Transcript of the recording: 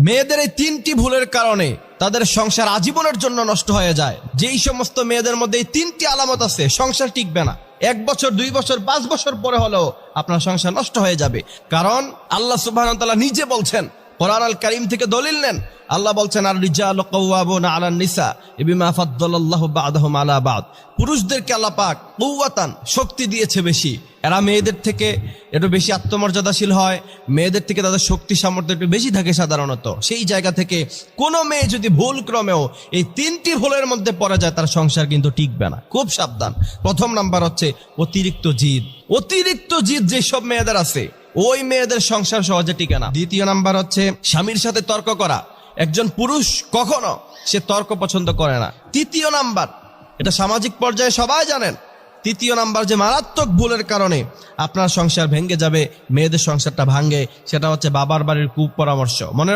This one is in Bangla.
মেয়েদের এই তিনটি ভুলের কারণে তাদের সংসার আজীবনের জন্য নষ্ট হয়ে যায়। যেই সমস্ত মেয়েদের মধ্যে এই তিনটি আলামত আছে, সংসার টিকবে না। 1 বছর 2 বছর 5 বছর পরে হলেও আপনার সংসার নষ্ট হয়ে যাবে। কারণ আল্লাহ সুবহানাহু ওয়া তাআলা নিজে বলছেন, কোরআন আল কারীম থেকে দলিল নেন। আল্লাহ বলছেন, আর রিজালু কাওয়ামুনা আলান নিসা বিমা ফাদ্দালাল্লাহু বা'দাহুম আলা বা'দ। পুরুষদেরকে আল্লাহ পাক কুওয়াতান, শক্তি দিয়েছে বেশি। এরা মেয়েদের থেকে একটু বেশি আত্মমর্যাদাশীল হয়, মেয়েদের থেকে তাদের শক্তি সামর্থ্য একটু বেশি থাকে সাধারণত। সেই জায়গা থেকে কোনো মেয়ে যদি ভুল ক্রমেও এই তিনটি ভুলের মধ্যে পড়ে যায়, তার সংসার কিন্তু টিকবে না। খুব সাবধান। প্রথম নাম্বার হচ্ছে অতিরিক্ত জিদ। অতিরিক্ত জিদ যেসব মেয়েদের আছে, ওই মেয়েদের সংসার সহজে টিকে না। দ্বিতীয় নাম্বার হচ্ছে স্বামীর সাথে তর্ক করা। একজন পুরুষ কখনো সে তর্ক পছন্দ করে না। তৃতীয় নাম্বার, এটা সামাজিক পর্যায়ে সবাই জানেন, তৃতীয় নাম্বার যে মারাত্মক ভুলের কারণে আপনার সংসার ভেঙে যাবে, মেয়েদের সংসারটা ভাঙে, সেটা হচ্ছে বাবার বাড়ির কুপরামর্শ। মনে